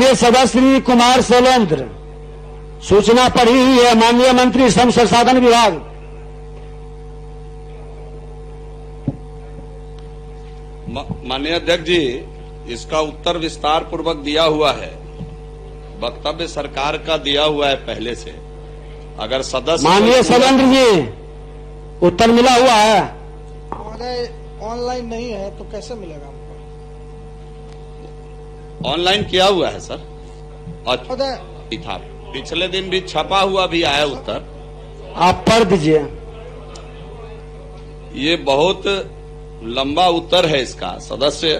माननीय सदस्य श्री कुमार शैलेंद्र, सूचना पढ़ी हुई है माननीय मंत्री श्रम संसाधन विभाग। माननीय अध्यक्ष जी, इसका उत्तर विस्तार पूर्वक दिया हुआ है, वक्तव्य सरकार का दिया हुआ है पहले से। अगर सदस्य माननीय शैलेंद्र जी, उत्तर मिला हुआ है। महोदय ऑनलाइन नहीं है तो कैसे मिलेगा हमको? ऑनलाइन किया हुआ है सर, और महोदय था पिछले दिन भी छपा हुआ भी आया उत्तर, आप पढ़ दीजिए। ये बहुत लंबा उत्तर है इसका। सदस्य,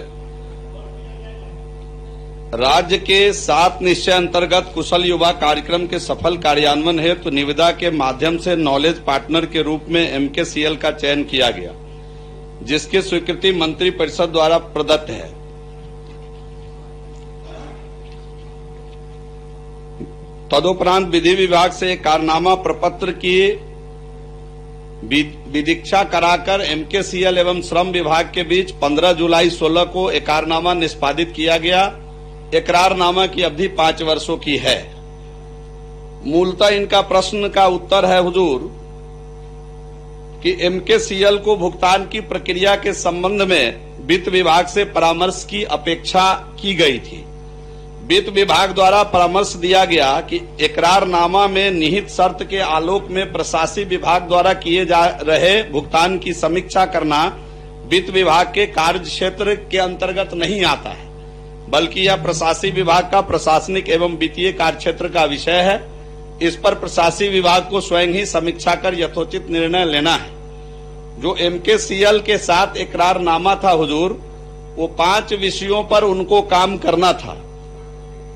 राज्य के 7 निश्चय अंतर्गत कुशल युवा कार्यक्रम के सफल कार्यान्वयन हेतु निविदा के माध्यम से नॉलेज पार्टनर के रूप में MKCL का चयन किया गया, जिसकी स्वीकृति मंत्री परिषद द्वारा प्रदत्त है। तदुपरांत विधि विभाग से एक कारनामा प्रपत्र की विदीक्षा कराकर MKCL एवं श्रम विभाग के बीच 15 जुलाई 16 को एकरारनामा निष्पादित किया गया। एकरारनामा की अवधि 5 वर्षों की है। मूलतः इनका प्रश्न का उत्तर है हुजूर कि MKCL को भुगतान की प्रक्रिया के संबंध में वित्त विभाग से परामर्श की अपेक्षा की गई थी। वित्त विभाग द्वारा परामर्श दिया गया कि एकरारनामा में निहित शर्त के आलोक में प्रशासनिक विभाग द्वारा किए जा रहे भुगतान की समीक्षा करना वित्त विभाग के कार्य क्षेत्र के अंतर्गत नहीं आता है, बल्कि यह प्रशासनिक विभाग का प्रशासनिक एवं वित्तीय कार्य क्षेत्र का विषय है। इस पर प्रशासनिक विभाग को स्वयं ही समीक्षा कर यथोचित निर्णय लेना है। जो MKCL के साथ एकरारनामा था हुजूर, वो 5 विषयों पर उनको काम करना था।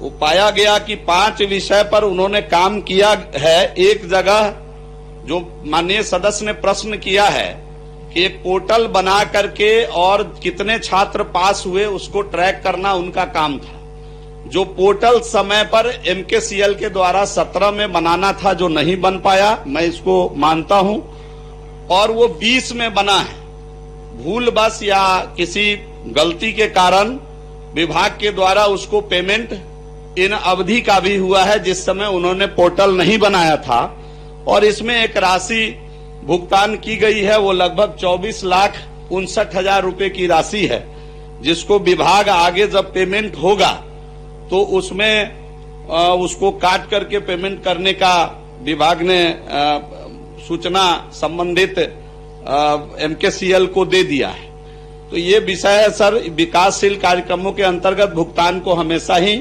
वो पाया गया कि 5 विषय पर उन्होंने काम किया है। एक जगह जो माननीय सदस्य ने प्रश्न किया है कि एक पोर्टल बना करके और कितने छात्र पास हुए उसको ट्रैक करना उनका काम था। जो पोर्टल समय पर MKCL के द्वारा 17 में बनाना था, जो नहीं बन पाया, मैं इसको मानता हूं, और वो 20 में बना है। भूल बस या किसी गलती के कारण विभाग के द्वारा उसको पेमेंट इन अवधि का भी हुआ है जिस समय उन्होंने पोर्टल नहीं बनाया था, और इसमें एक राशि भुगतान की गई है, वो लगभग 24,59,000 रुपए की राशि है, जिसको विभाग आगे जब पेमेंट होगा तो उसमें उसको काट करके पेमेंट करने का विभाग ने सूचना संबंधित MKCL को दे दिया है। तो ये विषय है सर। विकासशील कार्यक्रमों के अंतर्गत भुगतान को हमेशा ही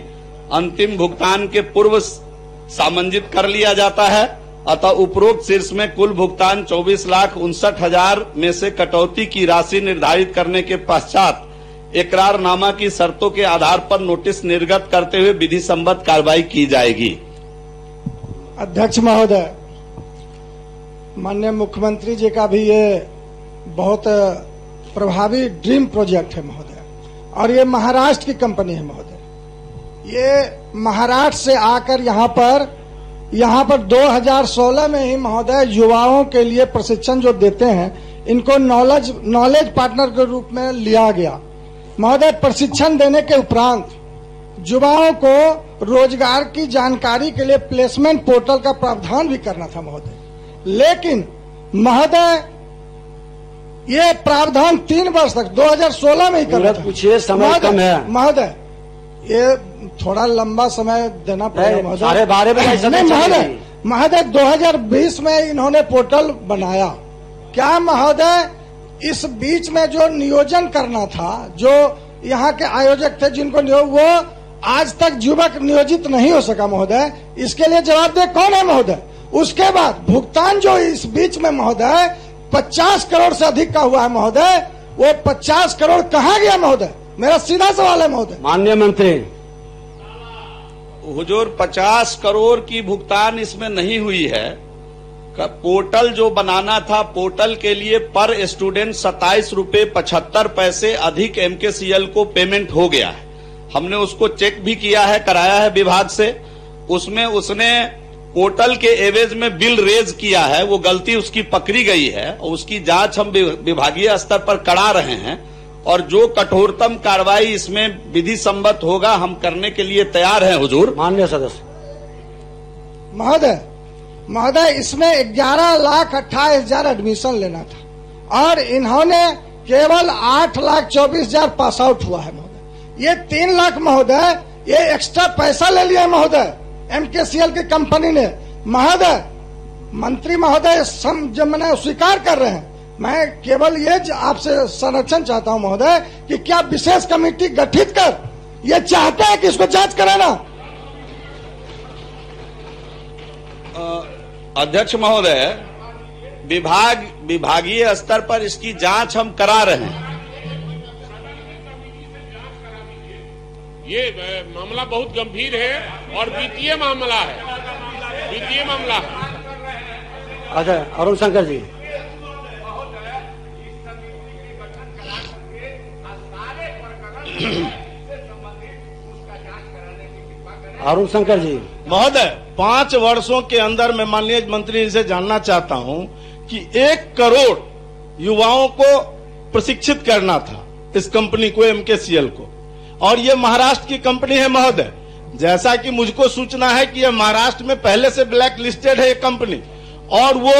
अंतिम भुगतान के पूर्व सामंजित कर लिया जाता है। अतः उपरोक्त शीर्ष में कुल भुगतान 24,59,000 में से कटौती की राशि निर्धारित करने के पश्चात एकरारनामा की शर्तों के आधार पर नोटिस निर्गत करते हुए विधि सम्मत कार्रवाई की जाएगी। अध्यक्ष महोदय, माननीय मुख्यमंत्री जी का भी ये बहुत प्रभावी ड्रीम प्रोजेक्ट है महोदय, और ये महाराष्ट्र की कंपनी है महोदय। ये महाराष्ट्र से आकर यहाँ पर 2016 में ही महोदय युवाओं के लिए प्रशिक्षण जो देते हैं, इनको नॉलेज पार्टनर के रूप में लिया गया महोदय। प्रशिक्षण देने के उपरांत युवाओं को रोजगार की जानकारी के लिए प्लेसमेंट पोर्टल का प्रावधान भी करना था महोदय, लेकिन महोदय ये प्रावधान 3 वर्ष तक 2016 में ही करना था। पूछिए, समय कम है महोदय। ये थोड़ा लंबा समय देना पड़ेगा महोदय। सारे बारे में महोदय 2020 में इन्होंने पोर्टल बनाया। क्या महोदय इस बीच में जो नियोजन करना था, जो यहाँ के आयोजक थे जिनको वो आज तक युवक नियोजित नहीं हो सका महोदय, इसके लिए जवाबदेह कौन है महोदय? उसके बाद भुगतान जो इस बीच में महोदय 50 करोड़ से अधिक का हुआ है महोदय, वो 50 करोड़ कहाँ गया महोदय? मेरा सीधा सवाल है महोदय। माननीय मंत्री, हुजूर 50 करोड़ की भुगतान इसमें नहीं हुई है। पोर्टल जो बनाना था, पोर्टल के लिए पर स्टूडेंट 27 रुपए 75 पैसे अधिक MKCL को पेमेंट हो गया है। हमने उसको चेक भी किया है, कराया है विभाग से। उसमें उसने पोर्टल के एवज में बिल रेज किया है, वो गलती उसकी पकड़ी गई है और उसकी जांच हम विभागीय स्तर पर करा रहे हैं। और जो कठोरतम कार्रवाई इसमें विधि सम्मत होगा हम करने के लिए तैयार हैं हुजूर। माननीय सदस्य महोदय, इसमें 11,28,000 एडमिशन लेना था और इन्होंने केवल 8,24,000 पास आउट हुआ है महोदय। ये 3 लाख महोदय, ये एक्स्ट्रा पैसा ले लिया है महोदय एमकेसीएल की कंपनी ने। महोदय, मंत्री महोदय जब मैंने स्वीकार कर रहे हैं, मैं केवल ये आपसे संरक्षण चाहता हूं महोदय कि क्या विशेष कमेटी गठित कर ये चाहते हैं कि इसको जांच कराना। अध्यक्ष महोदय, विभागीय स्तर पर इसकी जांच हम करा रहे हैं। ये मामला बहुत गंभीर है और वित्तीय मामला है, वित्तीय मामला है। अच्छा, अरुण शंकर जी। अरुण शंकर जी। महोदय, 5 वर्षों के अंदर मैं माननीय मंत्री जी से जानना चाहता हूं कि 1 करोड़ युवाओं को प्रशिक्षित करना था इस कंपनी को, एमकेसीएल को, और ये महाराष्ट्र की कंपनी है महोदय। जैसा कि मुझको सूचना है कि ये महाराष्ट्र में पहले से ब्लैक लिस्टेड है ये कंपनी, और वो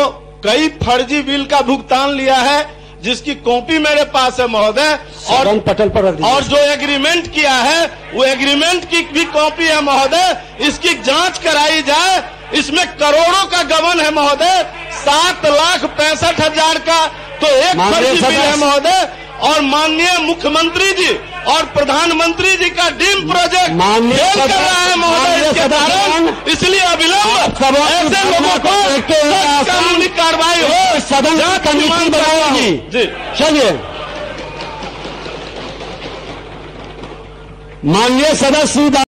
कई फर्जी बिल का भुगतान लिया है जिसकी कॉपी मेरे पास है महोदय, और जो एग्रीमेंट किया है वो एग्रीमेंट की भी कॉपी है महोदय। इसकी जांच कराई जाए। इसमें करोड़ों का गबन है महोदय, 7,65,000 का तो एक फर्जी बिल है महोदय। और माननीय मुख्यमंत्री जी और प्रधानमंत्री जी का ड्रीम प्रोजेक्ट फेल कर रहा है महोदय इसके कारण। इसलिए अविलंब ऐसे लोगों को कानूनी कार्रवाई हो, सदन कमेटी बनाएगी। जी चलिए, माननीय सदस्य